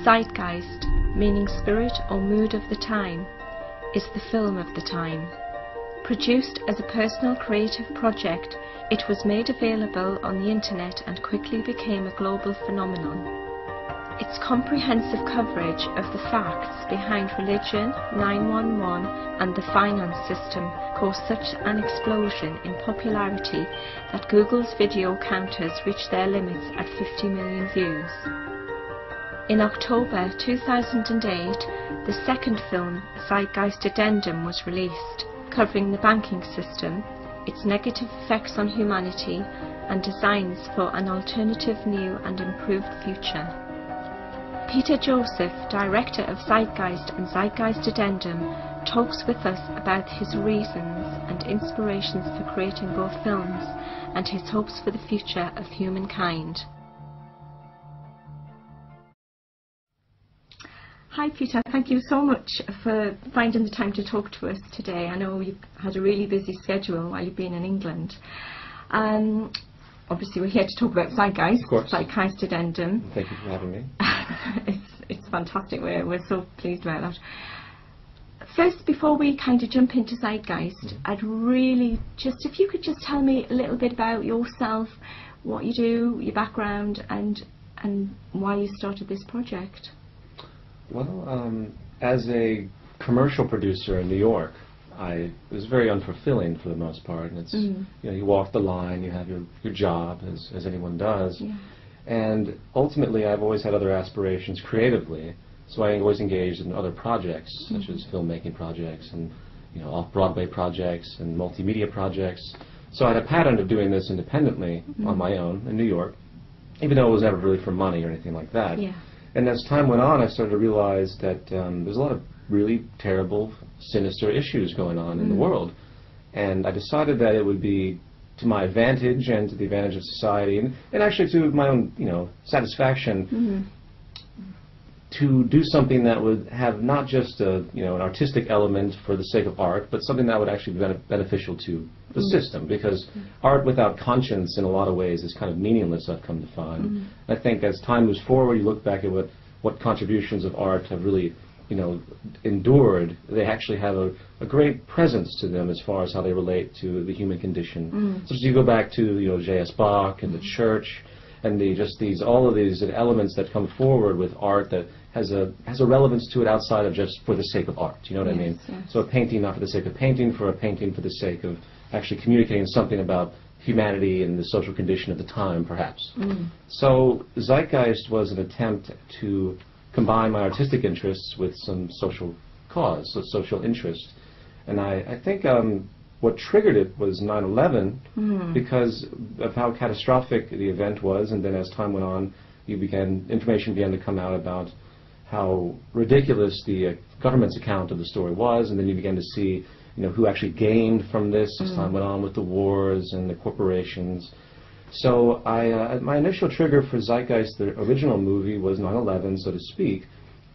Zeitgeist, meaning spirit or mood of the time, is the film of the time. Produced as a personal creative project, it was made available on the internet and quickly became a global phenomenon. Its comprehensive coverage of the facts behind religion, 911 and the finance system caused such an explosion in popularity that Google's video counters reached their limits at 50 million views. In October 2008, the second film, Zeitgeist Addendum, was released, covering the banking system, its negative effects on humanity, and designs for an alternative, new and improved future. Peter Joseph, director of Zeitgeist and Zeitgeist Addendum, talks with us about his reasons and inspirations for creating both films and his hopes for the future of humankind. Hi Peter, thank you so much for finding the time to talk to us today. I know you've had a really busy schedule while you've been in England. Obviously we're here to talk about Zeitgeist, Zeitgeist Addendum. Thank you for having me. It's fantastic, we're so pleased about that. First, before we kind of jump into Zeitgeist, I'd really just, if you could just tell me a little bit about yourself, what you do, your background, and why you started this project. Well, as a commercial producer in New York, it was very unfulfilling for the most part. And it's you know, you walk the line, you have your job as anyone does, and ultimately I've always had other aspirations creatively. So I always engaged in other projects such as filmmaking projects and off-Broadway projects and multimedia projects. So I had a pattern of doing this independently on my own in New York, even though it was never really for money or anything like that. And as time went on, I started to realize that there's a lot of really terrible, sinister issues going on in the world. And I decided that it would be to my advantage and to the advantage of society, and actually to my own satisfaction, to do something that would have not just an artistic element for the sake of art, but something that would actually be beneficial to the system, because art without conscience in a lot of ways is kind of meaningless, I've come to find. I think as time moves forward, you look back at what contributions of art have really endured. They actually have a great presence to them as far as how they relate to the human condition. So as you go back to J.S. Bach and the church, and all of these elements that come forward with art that has a relevance to it outside of just for the sake of art. You know what I mean? So a painting not for the sake of painting, for a painting for the sake of actually communicating something about humanity and the social condition of the time, perhaps. So Zeitgeist was an attempt to combine my artistic interests with some social cause, so social interest. And I think what triggered it was 9/11, because of how catastrophic the event was, and then as time went on, information began to come out about how ridiculous the government's account of the story was, and then you began to see who actually gained from this as time went on with the wars and the corporations. So my initial trigger for Zeitgeist, the original movie, was 9/11, so to speak.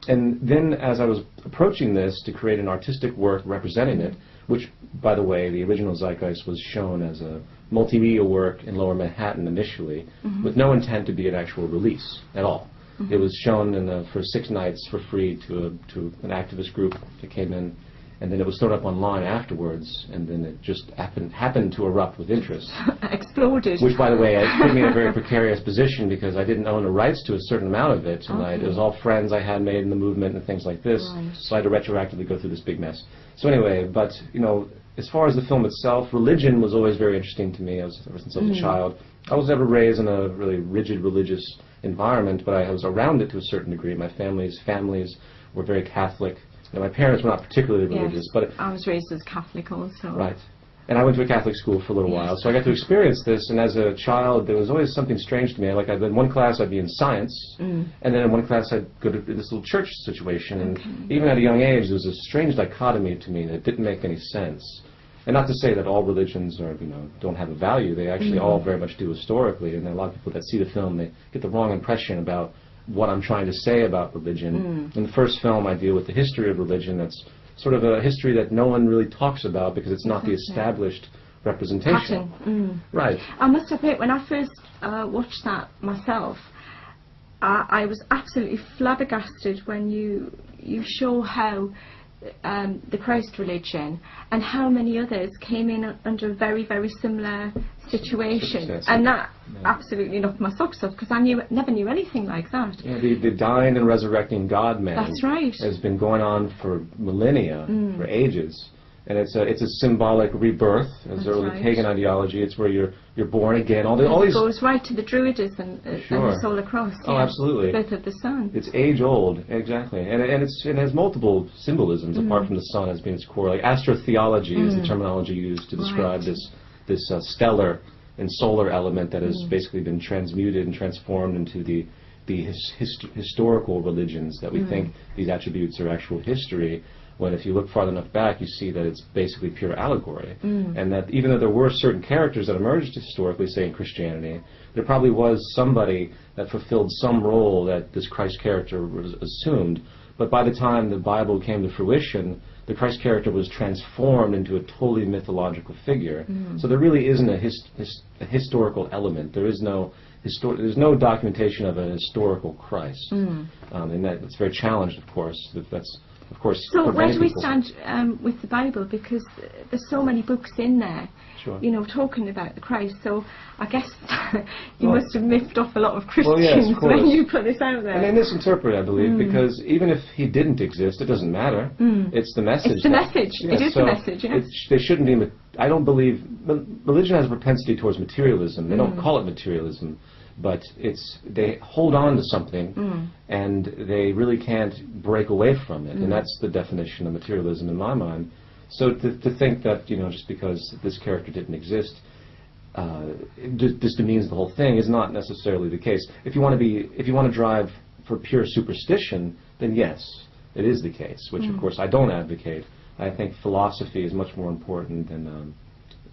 And then as I was approaching this to create an artistic work representing it, which, by the way, the original Zeitgeist was shown as a multimedia work in Lower Manhattan initially, with no intent to be an actual release at all. It was shown for 6 nights for free to an activist group that came in, and then it was thrown up online afterwards, and then it just happened to erupt with interest. Exploded. Which, by the way, it put me in a very precarious position because I didn't own the rights to a certain amount of it, and it was all friends I had made in the movement and things like this, so I had to retroactively go through this big mess. So anyway, but as far as the film itself, religion was always very interesting to me ever since I was a child. I was never raised in a really rigid religious environment, but I was around it to a certain degree. My families were very Catholic. My parents were not particularly religious, but I was raised as Catholic also. Right. And I went to a Catholic school for a little while, so I got to experience this, and as a child there was always something strange to me. Like in one class I'd be in science, and then in one class I'd go to this little church situation, and even at a young age there was a strange dichotomy to me that didn't make any sense. And not to say that all religions don't have a value. They actually all very much do historically, and there are a lot of people that see the film, they get the wrong impression about what I'm trying to say about religion. In the first film I deal with the history of religion. That's sort of a history that no one really talks about because it's not the established representation. Pattern. Right. I must admit, when I first watched that myself, I was absolutely flabbergasted when you show how the Christ religion and how many others came in under a very, very similar situation, and that absolutely knocked my socks off, because I never knew anything like that. Yeah, the dying and resurrecting God-man. That's right. Has been going on for millennia, for ages. And it's a symbolic rebirth, as early pagan ideology. It's where you're born again. All these goes right to the Druidism and the solar cross. Oh, absolutely. The birth of the sun. It's age old, exactly, and it has multiple symbolisms apart from the sun as being its core. Like astrotheology is the terminology used to describe this stellar and solar element that has basically been transmuted and transformed into the historical religions that we think these attributes are actual history. When if you look far enough back, you see that it's basically pure allegory. And that even though there were certain characters that emerged historically, say in Christianity, there probably was somebody that fulfilled some role that this Christ character was assumed. But by the time the Bible came to fruition, the Christ character was transformed into a totally mythological figure. So there really isn't a historical element. There is there's no documentation of a historical Christ. And that's very challenged, of course. That's of course. So where do we stand with the Bible? Because there's so many books in there, talking about the Christ. So I guess you must have miffed off a lot of Christians when you put this out there. And they misinterpret, I believe, because even if he didn't exist, it doesn't matter. It's the message. It's the message. It is the message. Yes. They shouldn't be. I don't believe religion has a propensity towards materialism. They don't call it materialism. But they hold on to something, and they really can't break away from it, and that's the definition of materialism in my mind. So to think that just because this character didn't exist, this demeans the whole thing is not necessarily the case. If you want to drive for pure superstition, then yes, it is the case. Which of course I don't advocate. I think philosophy is much more important than.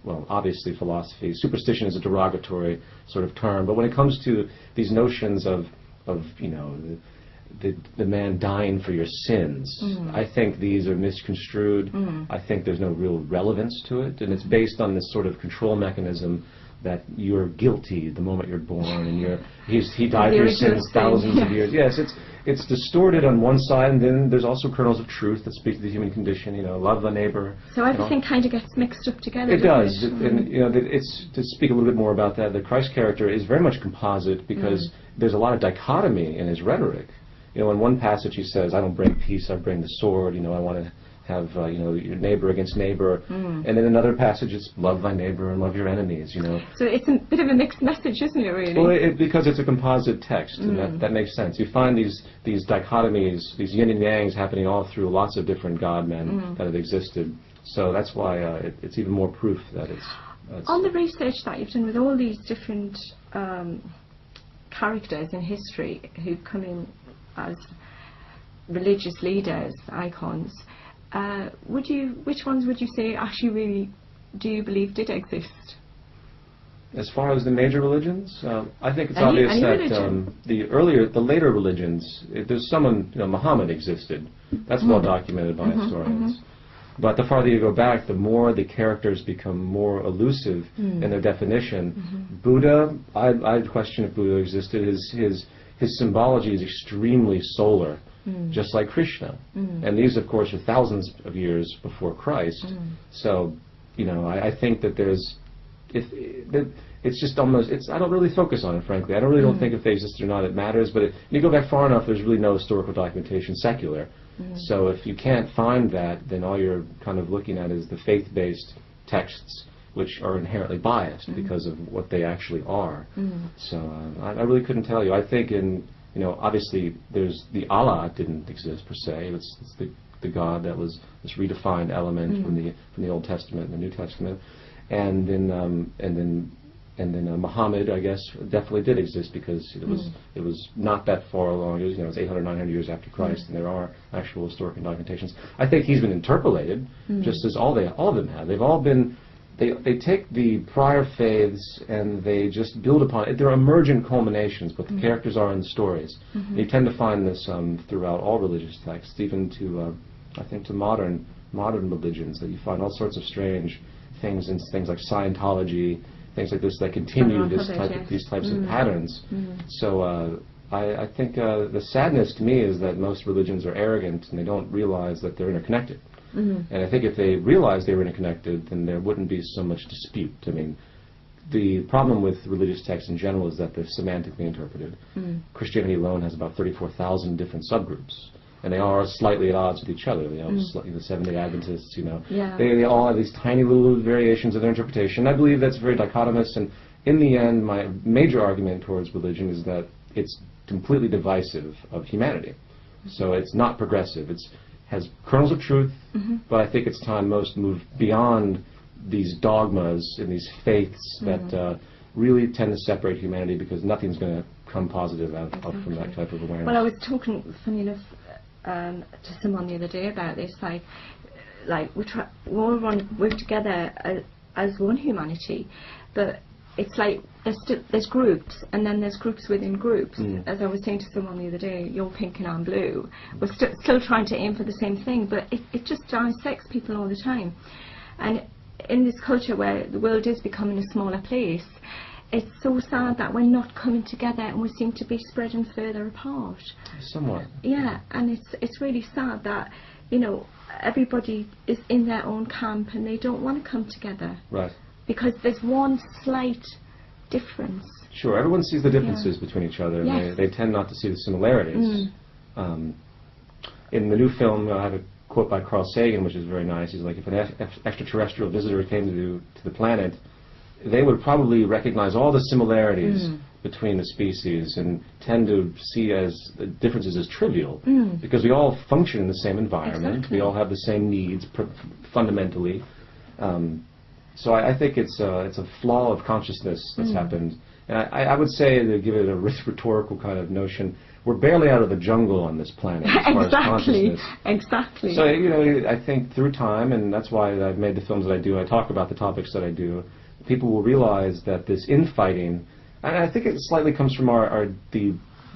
Well, obviously philosophy. Superstition is a derogatory sort of term, but when it comes to these notions of the man dying for your sins, I think these are misconstrued. I think there's no real relevance to it, and it's based on this sort of control mechanism that you're guilty the moment you're born, and he died for your sins thousands of years. Yes, it's distorted on one side, and then there's also kernels of truth that speak to the human condition. Love the neighbor. So everything kind of gets mixed up together. It does, and it's to speak a little bit more about that. The Christ character is very much composite because there's a lot of dichotomy in his rhetoric. In one passage he says, "I don't bring peace, I bring the sword. I want to have your neighbor against neighbor," and in another passage it's love thy neighbor and love your enemies. So it's a bit of a mixed message, isn't it, really? Well, because it's a composite text, and that makes sense. You find these dichotomies, these yin and yangs happening all through lots of different God-men that have existed. So that's why it's even more proof that it's on the research that you've done with all these different characters in history who've come in as religious leaders, icons. Which ones would you say actually really do you believe did exist? As far as the major religions, I think it's obvious that the later religions, there's someone, Muhammad existed. That's well documented by historians. But the farther you go back, the more the characters become more elusive in their definition. Buddha, I'd question if Buddha existed. His symbology is extremely solar. Just like Krishna. And these, of course, are thousands of years before Christ. So, I think that it's just almost, I don't really focus on it, frankly. I don't think if they exist or not it matters, but if you go back far enough, there's really no historical documentation secular. So if you can't find that, then all you're kind of looking at is the faith-based texts, which are inherently biased because of what they actually are. So I really couldn't tell you. I think obviously there's the Allah didn't exist per se. It's the God that was this redefined element from the Old Testament and the New Testament, and then Muhammad, I guess, definitely did exist because it was not that far along. It was 800, 900 years after Christ, and there are actual historical documentations. I think he's been interpolated, just as all of them have. They've all been. They take the prior faiths and they just build upon it. They're emergent culminations, but the characters are in the stories. You tend to find this throughout all religious texts, even to I think to modern religions, that you find all sorts of strange things in things like Scientology, things like this that continue these types of patterns. So I think the sadness to me is that most religions are arrogant and they don't realize that they're interconnected. And I think if they realized they were interconnected, then there wouldn't be so much dispute. I mean, the problem with religious texts in general is that they're semantically interpreted. Christianity alone has about 34,000 different subgroups, and they are slightly at odds with each other. You know, the Seventh-day Adventists, you know, they all have these tiny little variations of their interpretation. I believe that's very dichotomous, and in the end, my major argument towards religion is that it's completely divisive of humanity. So it's not progressive. It has kernels of truth, but I think it's time most move beyond these dogmas and these faiths that really tend to separate humanity, because nothing's going to come positive out from that type of awareness. Well, I was talking, funny enough, to someone the other day about this. Like we all want to work together as one humanity, but it's like there's groups, and then there's groups within groups. As I was saying to someone the other day, you're pink and I'm blue. We're still trying to aim for the same thing, but it just dissects people all the time. And in this culture where the world is becoming a smaller place, it's so sad that we're not coming together and we seem to be spreading further apart. Somewhat. Yeah, and it's really sad that, you know, everybody is in their own camp and they don't want to come together. Right. Because there's one slight difference. Sure, everyone sees the differences between each other, and they tend not to see the similarities. In the new film, I have a quote by Carl Sagan, which is very nice. He's like, if an extraterrestrial visitor came to the planet, they would probably recognize all the similarities between the species and tend to see the differences as trivial, because we all function in the same environment. Exactly. We all have the same needs fundamentally. So I think it's a flaw of consciousness that's happened. And I would say, to give it a rhetorical kind of notion, we're barely out of the jungle on this planet as far as consciousness. Exactly. So, you know, I think through time, and that's why I've made the films that I do, I talk about the topics that I do, people will realize that this infighting, and I think it slightly comes from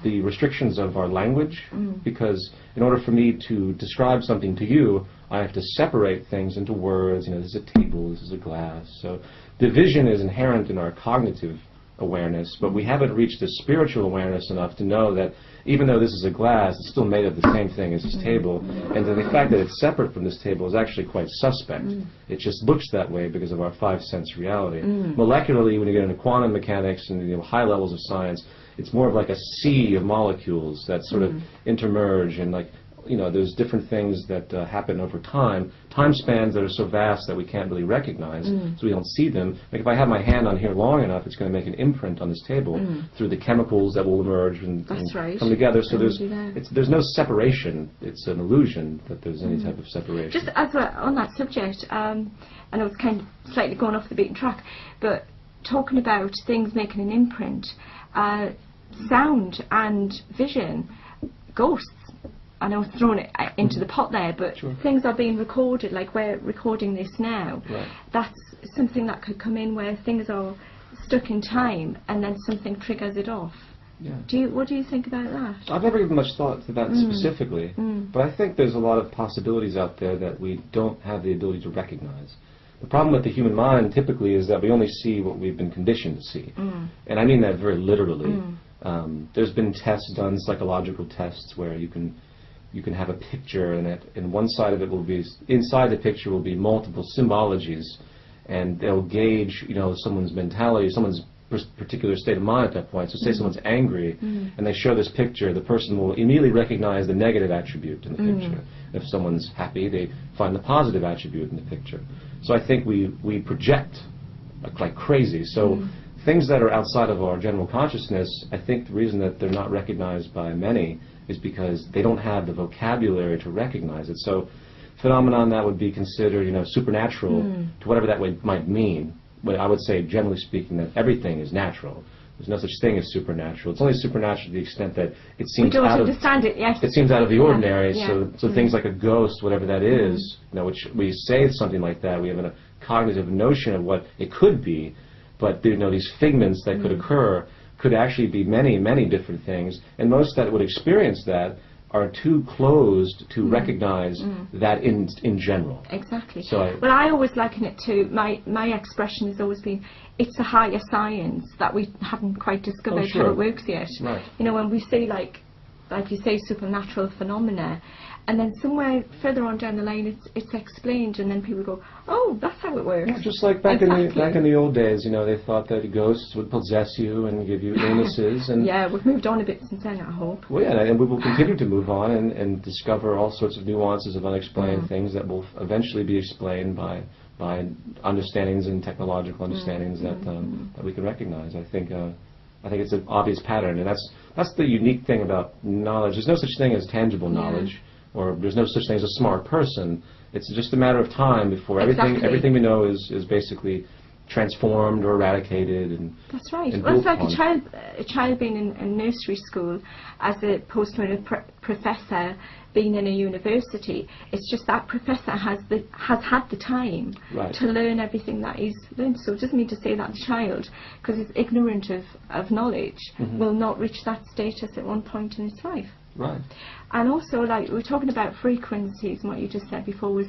the restrictions of our language, because in order for me to describe something to you, I have to separate things into words. You know, this is a table, this is a glass. So division is inherent in our cognitive awareness, but we haven't reached the spiritual awareness enough to know that even though this is a glass, it's still made of the same thing as this table, and the fact that it's separate from this table is actually quite suspect. It just looks that way because of our five-sense reality. Molecularly, when you get into quantum mechanics and, you know, high levels of science, it's more of like a sea of molecules that sort of intermerge, and, like, you know, there's different things that happen over time spans that are so vast that we can't really recognize, so we don't see them. Like, if I have my hand on here long enough, it's going to make an imprint on this table through the chemicals that will emerge and come together. So there's no separation. It's an illusion that there's any type of separation. Just as we're on that subject, I know it's kind of slightly going off the beaten track, but talking about things making an imprint, sound and vision, ghosts. I know I've thrown it into the pot there, but things are being recorded, like we're recording this now. Right. That's something that could come in where things are stuck in time and then something triggers it off. Yeah. What do you think about that? I've never given much thought to that specifically, but I think there's a lot of possibilities out there that we don't have the ability to recognize. The problem with the human mind typically is that we only see what we've been conditioned to see. And I mean that very literally. There's been tests done, psychological tests, where you can have a picture, and one side of it will be, inside the picture will be multiple symbologies, and they'll gauge, you know, someone's mentality, someone's particular state of mind at that point. So say someone's angry, and they show this picture, the person will immediately recognize the negative attribute in the picture. If someone's happy, they find the positive attribute in the picture. So I think we project like crazy. So things that are outside of our general consciousness, I think the reason that they're not recognized by many is because they don't have the vocabulary to recognize it. So phenomenon that would be considered, you know, supernatural, to whatever that might mean. But I would say, generally speaking, that everything is natural. There's no such thing as supernatural. It's only supernatural to the extent that it seems it seems out of the ordinary. So things like a ghost, whatever that is, you know, which we say something like that, we have a cognitive notion of what it could be, but, you know, these figments that could occur could actually be many, many different things, and most that would experience that are too closed to recognize that in general. Exactly. So well, I always liken it to, my expression has always been, it's a higher science that we haven't quite discovered how it works yet. Right. You know, when we say like you say, supernatural phenomena, and then somewhere further on down the line it's explained, and then people go, oh, that's how it works. Yeah, just like back in the old days, you know, they thought that ghosts would possess you and give you illnesses, and yeah, we've moved on a bit since then, I hope. Well, yeah, and we will continue to move on and discover all sorts of nuances of unexplained things that will eventually be explained by understandings and technological understandings that we can recognize. I think it's an obvious pattern, and that's the unique thing about knowledge. There's no such thing as tangible knowledge, or there's no such thing as a smart person. It's just a matter of time before everything we know is basically transformed or eradicated. And that's right. Well, it's like a child being in nursery school as opposed to a professor being in a university. It's just that professor has had the time to learn everything that he's learned. So it doesn't mean to say that the child, because it's ignorant of knowledge, will not reach that status at one point in its life. Right. And also, like, we're talking about frequencies, and what you just said before was,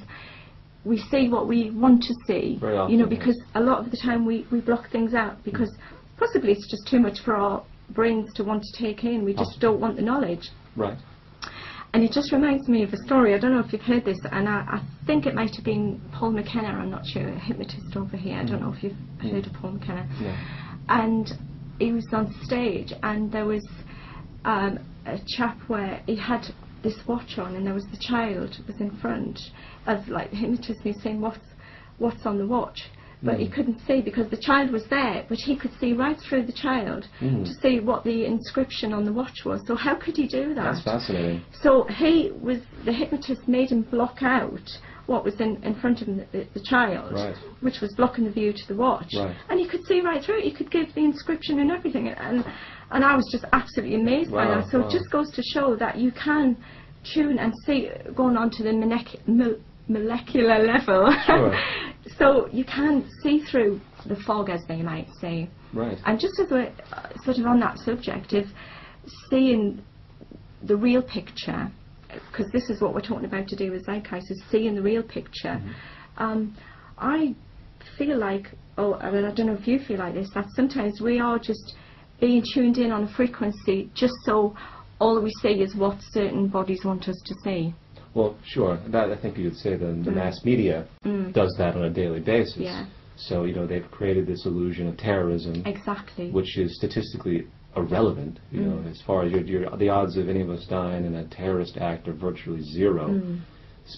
we see what we want to see, very often, you know, because a lot of the time we block things out because possibly it's just too much for our brains to want to take in. We just don't want the knowledge. Right. And it just reminds me of a story. I don't know if you've heard this, and I think it might have been Paul McKenna. I'm not sure, a hypnotist over here. I don't know if you've heard of Paul McKenna. Yeah. And he was on stage, and there was a chap where he had this watch on, and there was the child was in front of, like, the hypnotist, and he was saying what's on the watch, but he couldn't see because the child was there, but he could see right through the child to see what the inscription on the watch was. So how could he do that? That's fascinating. So the hypnotist made him block out what was in front of him, the child, which was blocking the view to the watch, and he could see right through it. He could give the inscription and everything, and I was just absolutely amazed by that. So it just goes to show that you can tune and see, going on to the molecular level. Sure. So you can see through the fog, as they might say. Right. And just as we're sort of on that subject of seeing the real picture, because this is what we're talking about today with Zeitgeist, is seeing the real picture. I feel like, I don't know if you feel like this, that sometimes we are just being tuned in on a frequency just so all we see is what certain bodies want us to see. Well, sure. That, I think you could say the mass media does that on a daily basis. Yeah. So, you know, they've created this illusion of terrorism, which is statistically irrelevant. You know, as far as the odds of any of us dying in a terrorist act are virtually zero.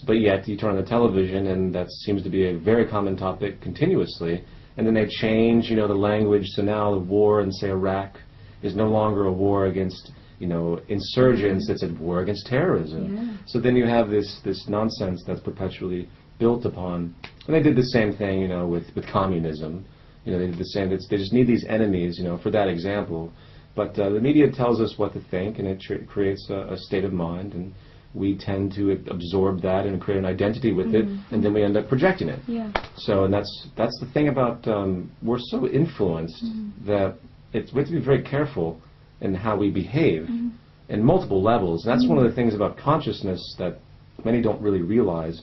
But yet you turn on the television, and that seems to be a very common topic continuously. And then they change, you know, the language. So now the war in, say, Iraq is no longer a war against, you know, insurgents. It's a war against terrorism. So then you have this nonsense that's perpetually built upon. And they did the same thing, you know, with communism. You know, they did the same. They just need these enemies, you know, for that example. But the media tells us what to think, and it creates a state of mind, and we tend to absorb that and create an identity with it, and then we end up projecting it. So, and that's the thing about we're so influenced that we have to be very careful in how we behave in multiple levels. And that's one of the things about consciousness that many don't really realize.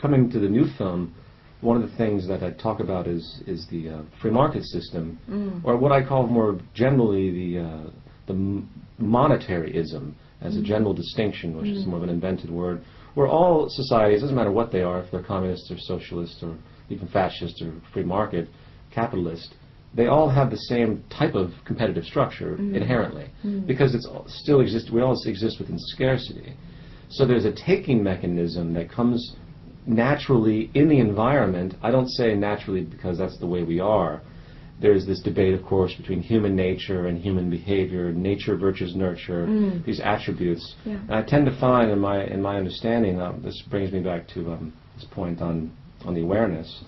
Coming to the new film, one of the things that I talk about is the free market system, or what I call more generally the monetaryism as a general distinction, which is more of an invented word, where all societies, doesn't matter what they are, if they're communists or socialists or even fascist or free market, capitalist, they all have the same type of competitive structure inherently, because it's still exists. We all exist within scarcity. So there's a taking mechanism that comes naturally in the environment. I don't say naturally because that's the way we are. There's this debate, of course, between human nature and human behavior, nature versus nurture, these attributes. And I tend to find in my understanding, this brings me back to this point on the awareness,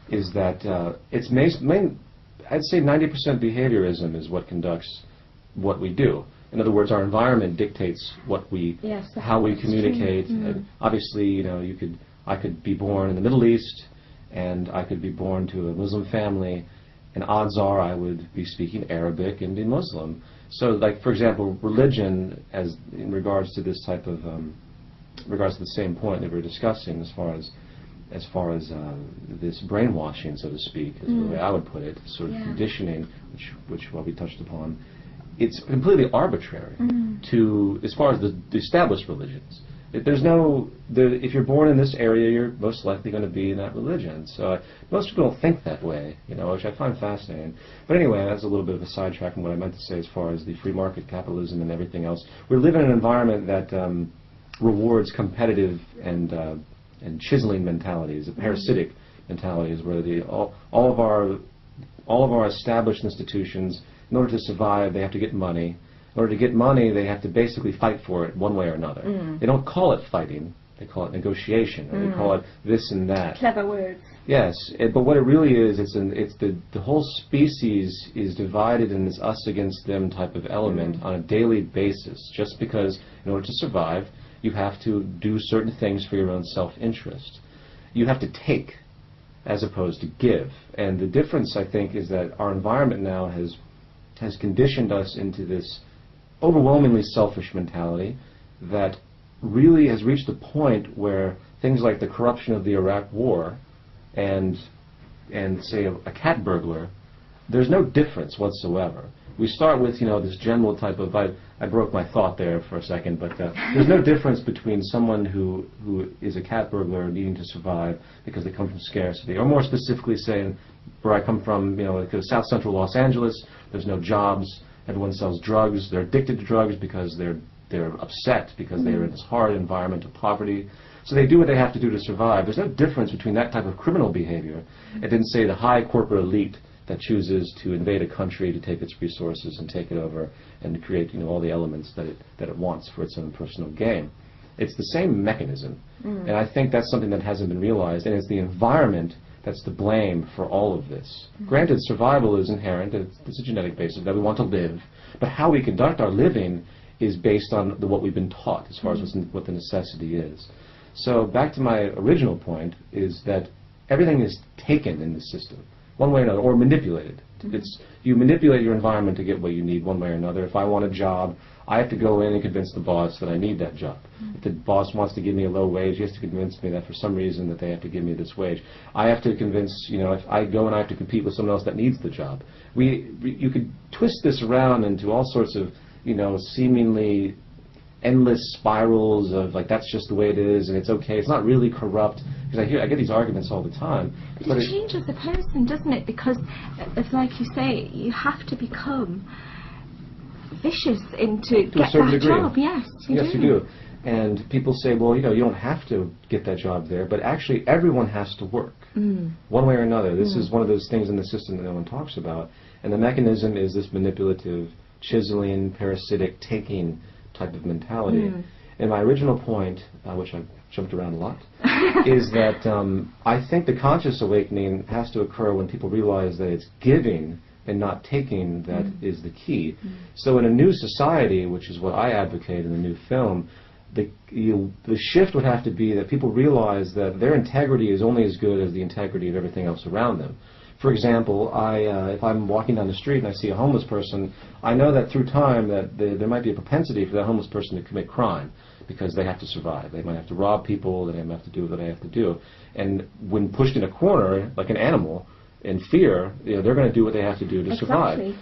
is that it's I'd say 90% behaviorism is what conducts what we do. In other words, our environment dictates what how we communicate. And obviously, you know, I could be born in the Middle East, and I could be born to a Muslim family, and odds are I would be speaking Arabic and be Muslim. So, like, for example, religion, as in regards to this type of, regards to the same point that we're discussing, as far as this brainwashing, so to speak, is the way I would put it, sort of conditioning, which we touched upon. It's completely arbitrary to, as far as the established religions. There's no, if you're born in this area, you're most likely going to be in that religion. So most people don't think that way, you know, which I find fascinating. But anyway, that's a little bit of a sidetrack from what I meant to say as far as the free market capitalism and everything else. We live in an environment that rewards competitive and chiseling mentalities, parasitic mentalities, where all of our established institutions, in order to survive, they have to get money. In order to get money, they have to basically fight for it one way or another. They don't call it fighting; they call it negotiation, or they call it this and that. Clever words. Yes, but what it really is, it's the whole species is divided in this us against them type of element on a daily basis. Just because, in order to survive, you have to do certain things for your own self-interest. You have to take, as opposed to give. And the difference, I think, is that our environment now has conditioned us into this overwhelmingly selfish mentality that really has reached a point where things like the corruption of the Iraq War and say a cat burglar, there's no difference whatsoever. We start with, you know, this general type of, I broke my thought there for a second, but there's no difference between someone who is a cat burglar needing to survive because they come from scarcity, or more specifically saying, where I come from, you know, like South Central Los Angeles, there's no jobs, everyone sells drugs, they're addicted to drugs because they're upset because they're in this hard environment of poverty. So they do what they have to do to survive. There's no difference between that type of criminal behavior and then, say, the high corporate elite that chooses to invade a country to take its resources and take it over and to create, you know, all the elements that it wants for its own personal gain. It's the same mechanism. And I think that's something that hasn't been realized, and it's the environment that's to blame for all of this. Granted, survival is inherent, it's a genetic basis that we want to live, but how we conduct our living is based on what we've been taught as far as what the necessity is. So back to my original point is that everything is taken in the system, one way or another, or manipulated. You manipulate your environment to get what you need one way or another. If I want a job, I have to go in and convince the boss that I need that job. If the boss wants to give me a low wage, he has to convince me that for some reason that they have to give me this wage. I have to convince, you know, if I go and I have to compete with someone else that needs the job. You could twist this around into all sorts of, you know, seemingly endless spirals of, like, that's just the way it is and it's okay. It's not really corrupt. Because I get these arguments all the time. But it changes the person, doesn't it? Because it's like you say, you have to become vicious to get that job. Yes, you do. And people say, well, you know, you don't have to get that job there, but actually everyone has to work one way or another. This is one of those things in the system that no one talks about. And the mechanism is this manipulative, chiseling, parasitic, taking type of mentality. And my original point, which I've jumped around a lot, is that I think the conscious awakening has to occur when people realize that it's giving and not taking that is the key. So in a new society, which is what I advocate in the new film, the shift would have to be that people realize that their integrity is only as good as the integrity of everything else around them. For example, if I'm walking down the street and I see a homeless person, I know that through time that there might be a propensity for that homeless person to commit crime because they have to survive. They might have to rob people, they might have to do what they have to do. And when pushed in a corner, like an animal, in fear, you know, they're going to do what they have to do to survive. Exactly.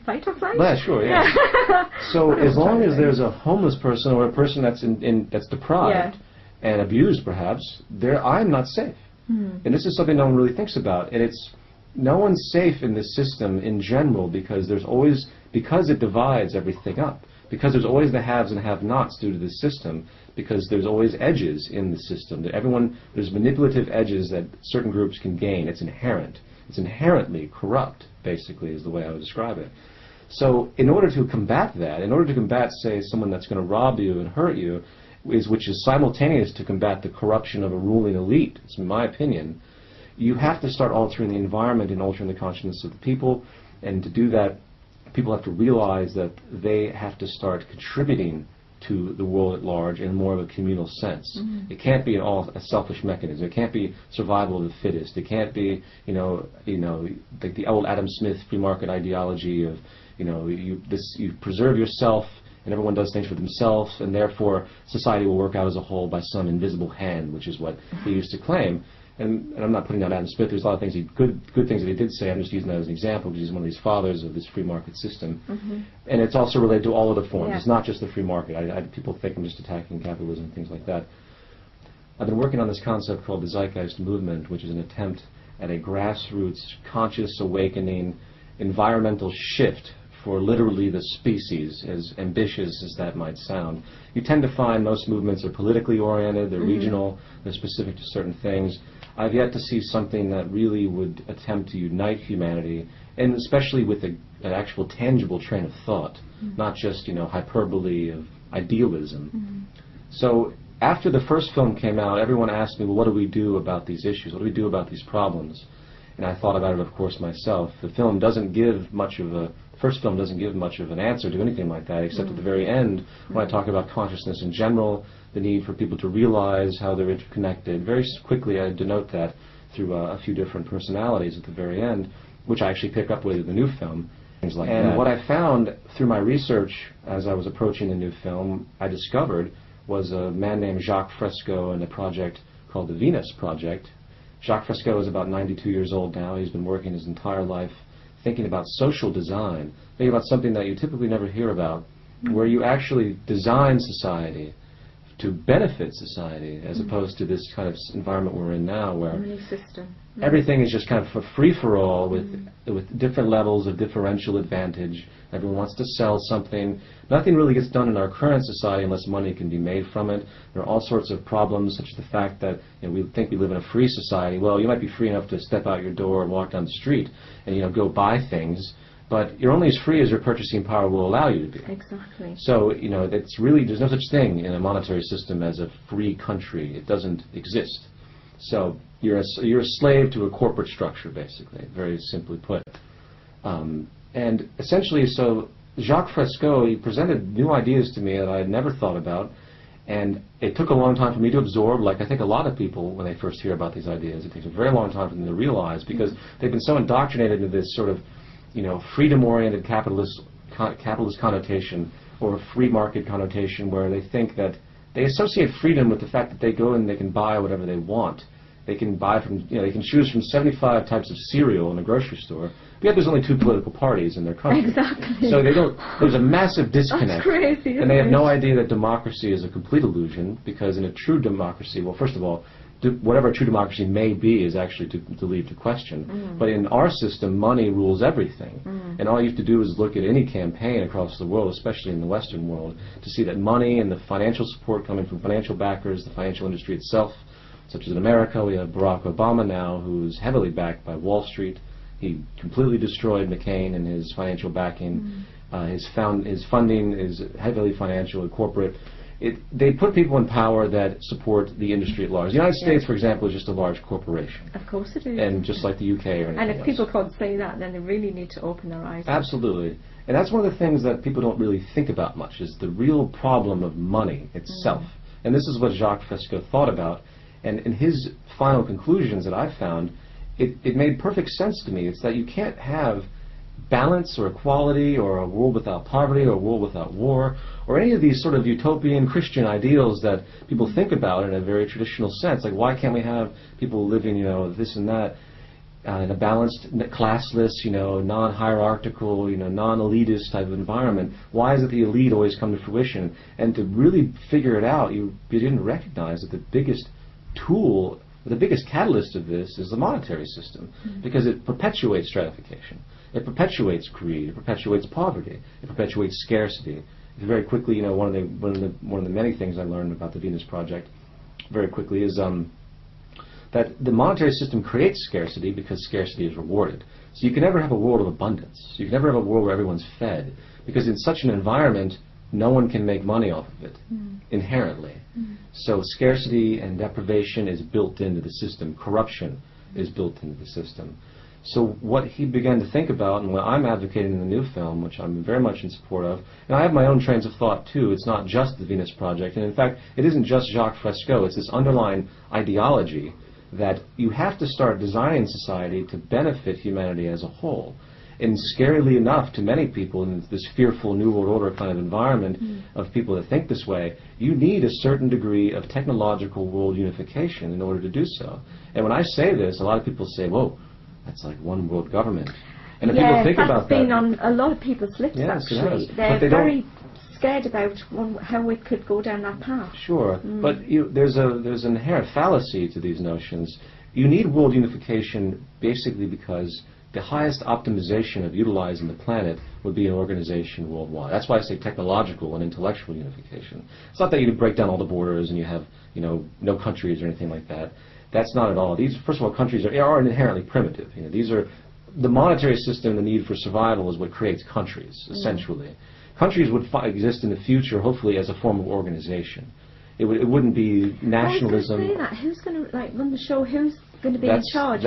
Fight or flight? Yeah, sure, yeah. So as long as there's a homeless person or a person that's that's deprived and abused, perhaps, I'm not safe. And this is something no one really thinks about. And no one's safe in this system in general because because it divides everything up. Because there's always the haves and have-nots due to the system. Because there's always edges in the system. There's manipulative edges that certain groups can gain. It's inherent. It's inherently corrupt, basically, is the way I would describe it. So in order to combat that, in order to combat, say, someone that's going to rob you and hurt you, which is simultaneous to combat the corruption of a ruling elite, it's in my opinion, you have to start altering the environment and altering the consciousness of the people. And to do that, people have to realize that they have to start contributing to the world at large in more of a communal sense. It can't be a selfish mechanism. It can't be survival of the fittest. It can't be, like the old Adam Smith free market ideology of, you preserve yourself and everyone does things for themselves, and therefore society will work out as a whole by some invisible hand, which is what he used to claim. And I'm not putting down Adam Smith. There's a lot of things, good things that he did say. I'm just using that as an example because he's one of these fathers of this free market system. And it's also related to all other forms. It's not just the free market. People think I'm just attacking capitalism and things like that. I've been working on this concept called the Zeitgeist movement, which is an attempt at a grassroots, conscious awakening, environmental shift for literally the species, as ambitious as that might sound. You tend to find most movements are politically oriented, they're regional, they're specific to certain things. I've yet to see something that really would attempt to unite humanity, and especially with an actual tangible train of thought, not just, hyperbole of idealism. So after the first film came out, everyone asked me, well, what do we do about these issues? What do we do about these problems? And I thought about it, of course, myself. The film doesn't give much of a first film doesn't give much of an answer to anything like that, except at the very end, when I talk about consciousness in general, the need for people to realize how they're interconnected. Very quickly, I denote that through a few different personalities at the very end, which I actually pick up with in the new film, things like that. And what I found through my research as I was approaching the new film, I discovered was a man named Jacques Fresco and a project called the Venus Project. Jacques Fresco is about 92 years old now. He's been working his entire life thinking about social design, thinking about something that you typically never hear about, where you actually design society to benefit society, as opposed to this kind of environment we're in now, where everything is just kind of a free-for-all with different levels of differential advantage. Everyone wants to sell something. Nothing really gets done in our current society unless money can be made from it. There are all sorts of problems, such as the fact that we think we live in a free society. Well, you might be free enough to step out your door and walk down the street and go buy things, but you're only as free as your purchasing power will allow you to be. Exactly. So it's really, there's no such thing in a monetary system as a free country. It doesn't exist. So you're a slave to a corporate structure, basically, very simply put. And essentially, so Jacques Fresco, he presented new ideas to me that I had never thought about, and it took a long time for me to absorb, like I think a lot of people, when they first hear about these ideas, it takes a very long time for them to realize, because they've been so indoctrinated into this sort of, freedom-oriented capitalist connotation, or a free market connotation, where they think that they associate freedom with the fact that they go and they can buy whatever they want. They can buy from, they can choose from 75 types of cereal in a grocery store, but yet there's only 2 political parties in their country. Exactly. So there's a massive disconnect. That's crazy, and they have no idea that democracy is a complete illusion, because in a true democracy, well, first of all, whatever a true democracy may be is actually to leave to question. But in our system, money rules everything. And all you have to do is look at any campaign across the world, especially in the Western world, to see that money and the financial support coming from financial backers, the financial industry itself, such as in America, we have Barack Obama now, who's heavily backed by Wall Street. He completely destroyed McCain and his financial backing. His funding is heavily financial and corporate. They put people in power that support the industry at large. The United States, for example, is just a large corporation. Of course it is. And just like the UK or anything And if else. people can't say that, then they really need to open their eyes. Absolutely. And that's one of the things that people don't really think about much, is the real problem of money itself. And this is what Jacques Fresco thought about. And in his final conclusions that I found, it made perfect sense to me. It's that you can't have balance or equality or a world without poverty or a world without war or any of these sort of utopian Christian ideals that people think about in a very traditional sense. Like, why can't we have people living, this and that in a balanced, classless, non-hierarchical, non-elitist type of environment? Why is it the elite always come to fruition? And to really figure it out, you didn't recognize that the biggest tool, the biggest catalyst of this is the monetary system, because it perpetuates stratification. It perpetuates greed. It perpetuates poverty. It perpetuates scarcity. Very quickly, one of the many things I learned about the Venus Project, very quickly, is that the monetary system creates scarcity because scarcity is rewarded. So you can never have a world of abundance. You can never have a world where everyone's fed, because in such an environment, no one can make money off of it inherently. So scarcity and deprivation is built into the system. Corruption is built into the system. So what he began to think about, and what I'm advocating in the new film, which I'm very much in support of, and I have my own trains of thought too, it's not just the Venus Project, and in fact, it isn't just Jacques Fresco, it's this underlying ideology that you have to start designing society to benefit humanity as a whole. And scarily enough to many people in this fearful New World Order kind of environment of people that think this way, you need a certain degree of technological world unification in order to do so. And when I say this, a lot of people say, whoa, that's like one world government. And if people think about that... that's been on a lot of people's lips, yes, actually. It has. They're they very scared about how we could go down that path. Sure, but there's an inherent fallacy to these notions. You need world unification basically because the highest optimization of utilizing the planet would be an organization worldwide. That's why I say technological and intellectual unification. It's not that you break down all the borders and you have, no countries or anything like that. That's not at all. These, first of all, countries are inherently primitive. These are the monetary system. The need for survival is what creates countries, essentially. Countries would exist in the future, hopefully, as a form of organization. It wouldn't be nationalism. I was going to say that. Who's going to run the show? Who's going to be in charge?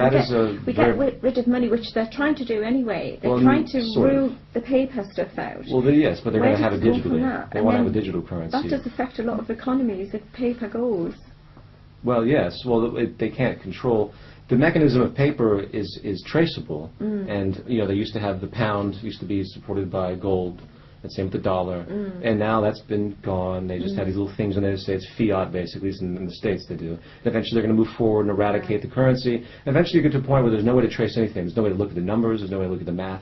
We get rid of money, which they're trying to do anyway. They're trying to rule the paper stuff out. Well, yes, but they're going to have it digitally. They want to have a digital currency. That does affect a lot of economies if paper goes. Well, yes. Well, they can't control. The mechanism of paper is traceable, and they used to have the pound used to be supported by gold. The same with the dollar, and now that's been gone. They just have these little things in the United States, fiat basically, at least in the States they do. And eventually they're going to move forward and eradicate the currency. And eventually you get to a point where there's no way to trace anything. There's no way to look at the numbers. There's no way to look at the math.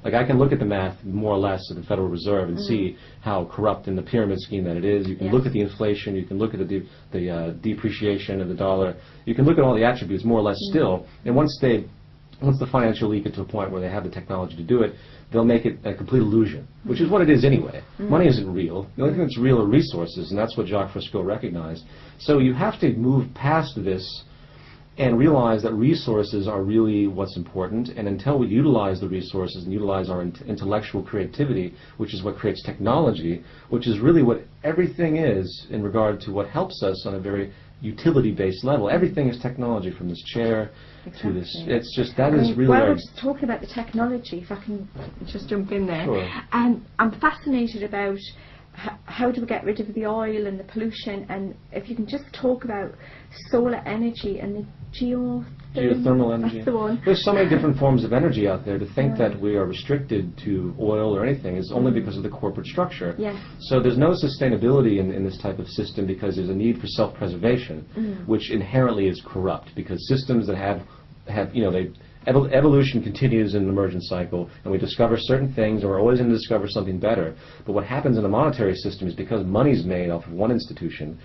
Like I can look at the math more or less of the Federal Reserve and see how corrupt in the pyramid scheme that it is. You can look at the inflation. You can look at the depreciation of the dollar. You can look at all the attributes more or less still. And once the financial elite get to a point where they have the technology to do it, they'll make it a complete illusion, which is what it is anyway. Money isn't real. The only thing that's real are resources, and that's what Jacques Fresco recognized. So you have to move past this and realize that resources are really what's important, and until we utilize the resources and utilize our intellectual creativity, which is what creates technology, which is really what everything is in regard to what helps us on a very utility-based level. Everything is technology, from this chair to this. It's just that is really. Well, we're just talking about the technology. If I can just jump in there, sure. And I'm fascinated about how do we get rid of the oil and the pollution, and if you can just talk about solar energy and the geothermal energy. That's the one. There's so many different forms of energy out there. To think that we are restricted to oil or anything is only because of the corporate structure. Yes. So there's no sustainability in this type of system because there's a need for self-preservation, which inherently is corrupt, because systems that have evolution continues in an emergent cycle, and we discover certain things, and we're always going to discover something better. But what happens in a monetary system is because money's made off of one institution,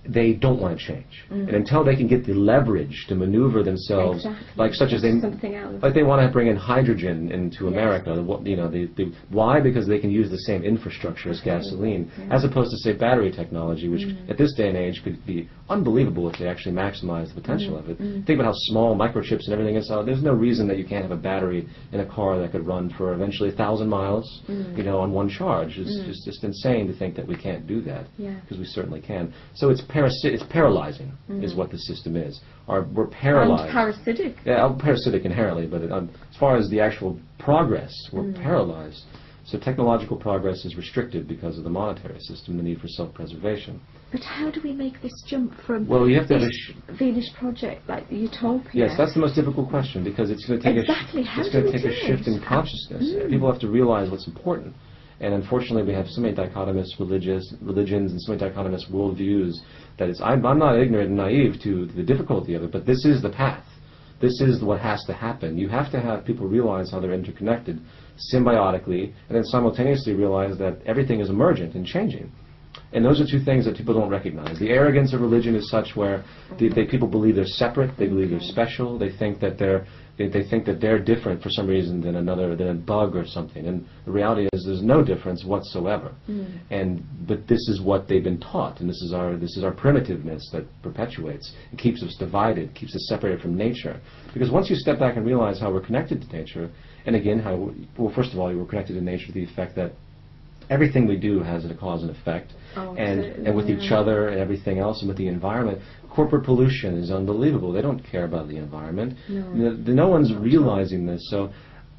they don't want to change. And until they can get the leverage to maneuver themselves, like such as they want to bring in hydrogen into America. Why? Because they can use the same infrastructure as gasoline, as opposed to, say, battery technology, which at this day and age could be unbelievable if they actually maximize the potential of it. Think about how small microchips and everything is. There's no reason that you can't have a battery in a car that could run for eventually 1,000 miles, on one charge. It's just insane to think that we can't do that, because we certainly can. So it's paralyzing, is what the system is. We're paralyzed. And parasitic. Yeah, parasitic inherently, but as far as the actual progress, we're paralyzed. So technological progress is restricted because of the monetary system, the need for self-preservation. But how do we make this jump from you have to have Venus Project, like the utopia? Yes, that's the most difficult question, because it's going to take a shift in consciousness. People have to realize what's important. And unfortunately, we have so many dichotomous religions and so many dichotomous worldviews that I'm not ignorant and naive to the difficulty of it, but this is the path. This is what has to happen. You have to have people realize how they're interconnected symbiotically, and then simultaneously realize that everything is emergent and changing. And those are two things that people don't recognize. The arrogance of religion is such where people believe they're separate, they believe they're special, they think that they're different for some reason than a bug or something. And the reality is there's no difference whatsoever. But this is what they've been taught, and this is our primitiveness that perpetuates. It keeps us divided, keeps us separated from nature. Because once you step back and realize how we're connected to nature, and again, first of all, we're connected to nature to the effect that everything we do has a cause and effect. And with each other and everything else and with the environment. Corporate pollution is unbelievable. They don't care about the environment. No one's realizing this. So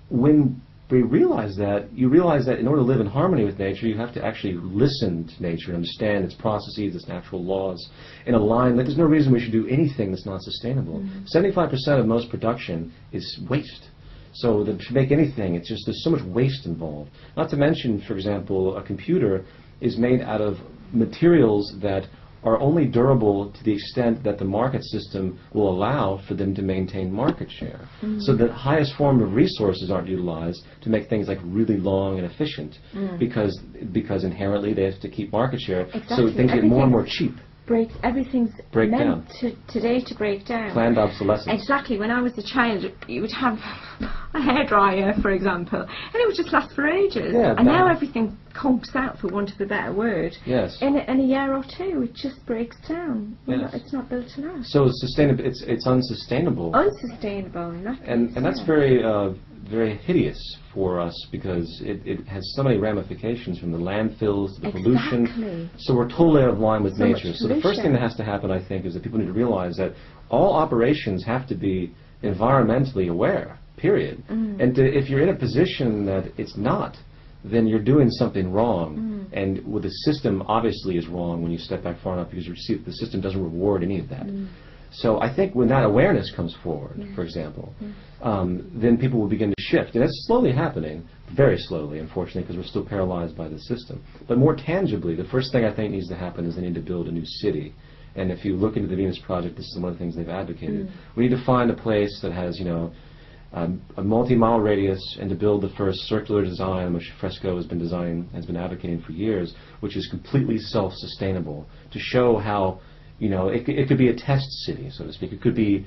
when we realize that, you realize that in order to live in harmony with nature, you have to actually listen to nature, understand its processes, its natural laws, and align. There's no reason we should do anything that's not sustainable. 75% of most production is waste. So to make anything, it's just there's so much waste involved. Not to mention, for example, a computer is made out of materials that are only durable to the extent that the market system will allow for them to maintain market share. So the highest form of resources aren't utilized to make things like really long and efficient because inherently they have to keep market share. So things get more and more cheap. Everything's meant today to break down. Planned obsolescence. Exactly. When I was a child, you would have a hairdryer, for example, and it would just last for ages. And now everything conks out, for want of a better word. Yes. In a year or two, it just breaks down. It's not built to last. So it's unsustainable. Unsustainable. And that's very very hideous for us because it has so many ramifications from the landfills to the pollution. So we're totally out of line with nature. So the first thing that has to happen, I think, is that people need to realize that all operations have to be environmentally aware, period. And if you're in a position that it's not, then you're doing something wrong. And the system obviously is wrong when you step back far enough because you see that the system doesn't reward any of that. So I think when that awareness comes forward, for example, then people will begin to shift. And it's slowly happening, very slowly, unfortunately, because we're still paralyzed by the system. But more tangibly, the first thing I think needs to happen is they need to build a new city. And if you look into the Venus Project, this is one of the things they've advocated. We need to find a place that has, a multi-mile radius, and to build the first circular design, which Fresco has been advocating for years, which is completely self-sustainable, to show how it could be a test city, so to speak. It could be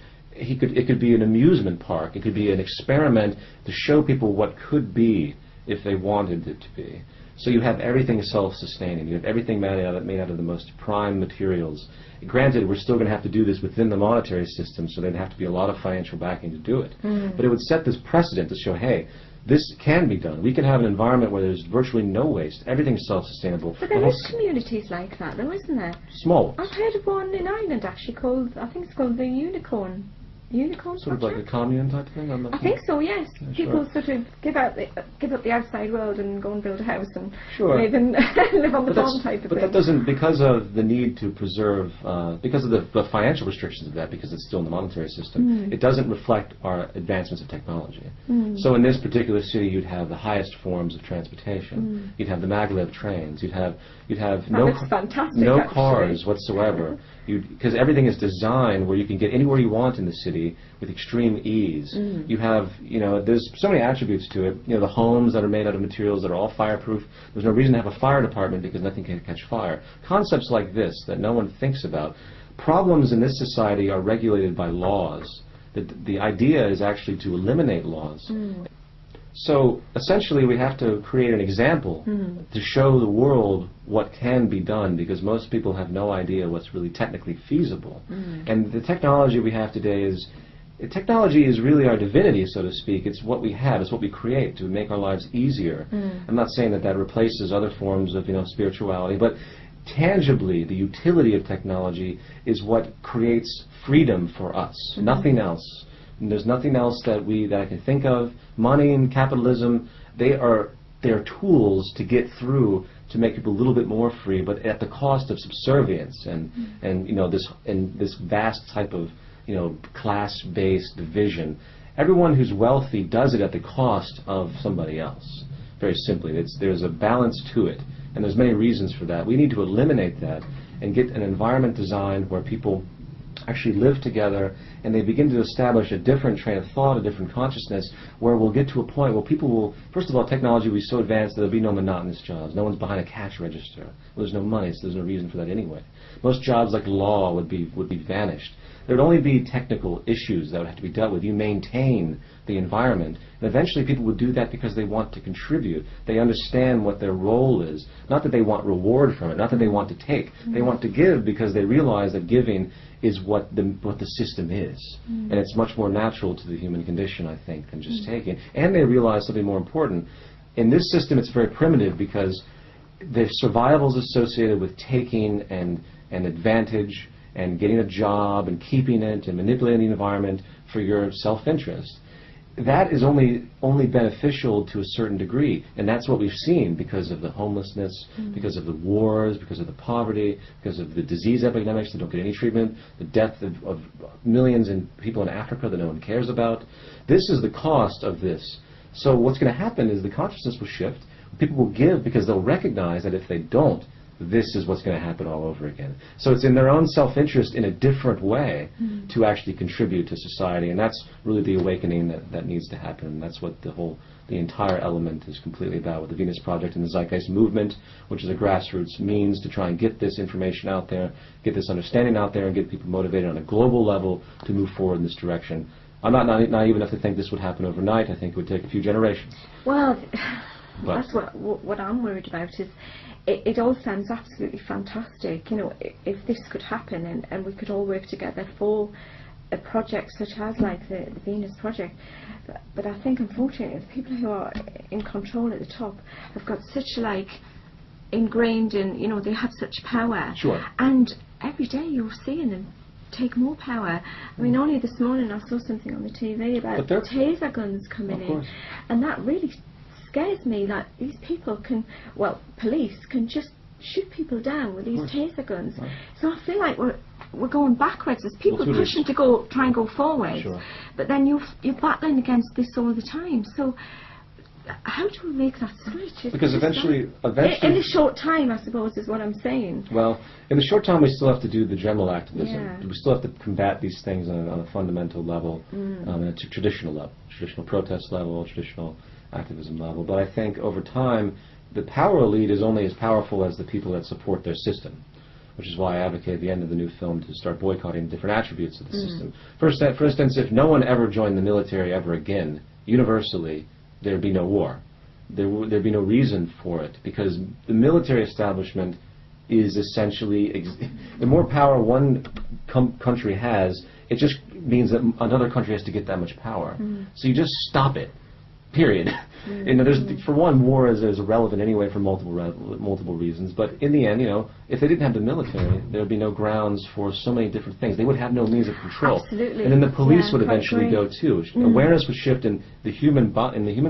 an amusement park. It could be an experiment to show people what could be if they wanted it to be. So you have everything self-sustaining. You have everything made out of the most prime materials. Granted, we're still going to have to do this within the monetary system, so there'd have to be a lot of financial backing to do it. But it would set this precedent to show, hey, this can be done. We can have an environment where there's virtually no waste. Everything's self-sustainable. But there is communities like that, though, isn't there? Small. I've heard of one in Ireland, actually, I think it's called the Unicorn Sort of like a commune type thing? I think so, yes. People sort of give up the outside world and go and build a house and live on the farm type of thing. But that doesn't, because of the need to preserve, because of the financial restrictions of that, because it's still in the monetary system, it doesn't reflect our advancements of technology. So in this particular city, you'd have the highest forms of transportation. You'd have the maglev trains. You'd have no cars whatsoever. Because everything is designed where you can get anywhere you want in the city with extreme ease. You have, there's so many attributes to it. The homes that are made out of materials that are all fireproof. There's no reason to have a fire department because nothing can catch fire. Concepts like this that no one thinks about. Problems in this society are regulated by laws. The idea is actually to eliminate laws. So essentially we have to create an example to show the world what can be done, because most people have no idea what's really technically feasible. And the technology we have today technology is really our divinity, so to speak. It's what we have, it's what we create to make our lives easier. I'm not saying that replaces other forms of spirituality, but tangibly the utility of technology is what creates freedom for us, nothing else. And there's nothing else that I can think of. Money and capitalism, they are tools to get through to make people a little bit more free, but at the cost of subservience and this vast type of class-based division. Everyone who's wealthy does it at the cost of somebody else. Very simply, there's a balance to it, and there's many reasons for that. We need to eliminate that and get an environment designed where people actually live together, and they begin to establish a different train of thought, a different consciousness, where we'll get to a point where people will, first of all, technology will be so advanced that there'll be no monotonous jobs. No one's behind a cash register. Well, there's no money, so there's no reason for that anyway. Most jobs like law would be vanished. There would only be technical issues that would have to be dealt with. You maintain the environment, and eventually people would do that because they want to contribute. They understand what their role is. Not that they want reward from it, not that they want to take. They want to give because they realize that giving is what the system is. And it's much more natural to the human condition, I think, than just taking. And they realize something more important. In this system, it's very primitive because the survival is associated with taking and advantage and getting a job and keeping it and manipulating the environment for your self-interest. That is only beneficial to a certain degree, and that's what we've seen because of the homelessness, because of the wars, because of the poverty, because of the disease epidemics that don't get any treatment, the death of millions of people in Africa that no one cares about. This is the cost of this. So what's going to happen is the consciousness will shift. People will give because they'll recognize that if they don't, this is what's going to happen all over again. So it's in their own self-interest in a different way to actually contribute to society, and that's really the awakening that needs to happen. And that's what the entire element is completely about with the Venus Project and the Zeitgeist movement, which is a grassroots means to try and get this information out there, get this understanding out there, and get people motivated on a global level to move forward in this direction. I'm not naive enough to think this would happen overnight. I think it would take a few generations. Well, that's what I'm worried about. Is it all sounds absolutely fantastic. You know, if this could happen and we could all work together for a project such as like the Venus Project. But I think unfortunately the people who are in control at the top have got such like ingrained in, you know, they have such power. Sure. And every day you're seeing them take more power. I mean, only this morning I saw something on the TV about taser guns coming in, and that really scares me that these people can, well, police can just shoot people down with these taser guns. Right. So I feel like we're going backwards as people pushing to try and go forward. Sure. But then you're battling against this all the time. So how do we make that switch? Because eventually in a short time, I suppose, is what I'm saying. Well, in the short time, we still have to do the general activism. Yeah. We still have to combat these things on a fundamental level, a traditional level, traditional protest level, traditional activism level. But I think over time, the power elite is only as powerful as the people that support their system, which is why I advocate at the end of the new film to start boycotting different attributes of the system. For instance, if no one ever joined the military ever again, universally, there'd be no war. There'd be no reason for it, because the military establishment is essentially, the more power one country has, it just means that another country has to get that much power. So you just stop it. Period. You know, for one, war is irrelevant anyway for multiple reasons. But in the end, you know, if they didn't have the military, there would be no grounds for so many different things. They would have no means of control. Absolutely. And then the police would eventually go too. Awareness would shift in the human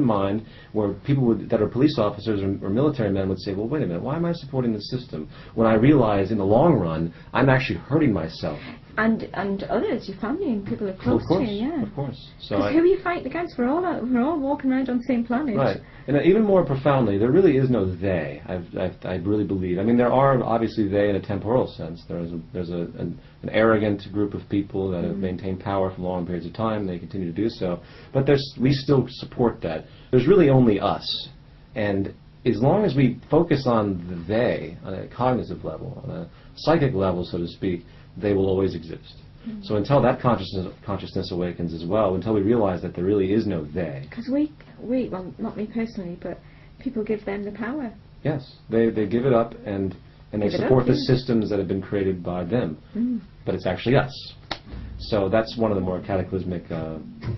mind, where people that are police officers or military men would say, well, wait a minute, why am I supporting the system when I realize in the long run I'm actually hurting myself? And others, your family and people are close to you, yeah. Of course. Because who are you fighting against? We're all walking around on the same planet. Right. And even more profoundly, there really is no they. I really believe. I mean, there are obviously they in a temporal sense. There's an arrogant group of people that have maintained power for long periods of time. They continue to do so. But we still support that. There's really only us. And as long as we focus on the they, on a cognitive level, on a psychic level, so to speak, they will always exist. So until that consciousness awakens as well, until we realize that there really is no they. Because well, not me personally, but people give them the power. Yes, they give it up and they support the systems that have been created by them. But it's actually us. So that's one of the more cataclysmic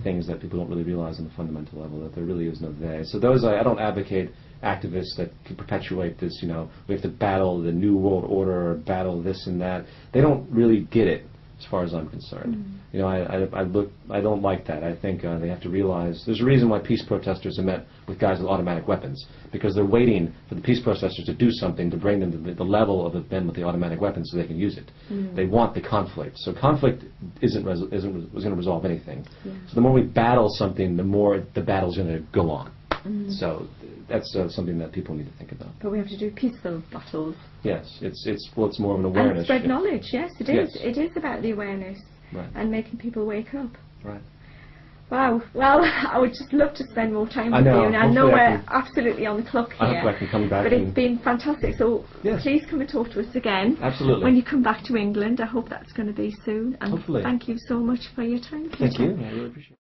things that people don't really realize on the fundamental level, that there really is no they. So I don't advocate activists that can perpetuate this, you know, we have to battle the New World Order or battle this and that. They don't really get it, as far as I'm concerned. You know, I don't like that. I think they have to realize there's a reason why peace protesters are met with guys with automatic weapons, because they're waiting for the peace protesters to do something to bring them to the level of the men with the automatic weapons so they can use it. They want the conflict. So conflict isn't going to resolve anything. So the more we battle something, the more the battle's going to go on. So that's something that people need to think about. But we have to do peaceful battles. Yes, it's more of an awareness. And spread knowledge. Yes, it is. It is about the awareness and making people wake up. Right. Wow. Well, I would just love to spend more time with you, and I know we're absolutely on the clock here. I hope I can come back. But it's been fantastic. So please come and talk to us again. Absolutely. When you come back to England, I hope that's going to be soon. And hopefully. Thank you so much for your time. Thank you. I really appreciate it.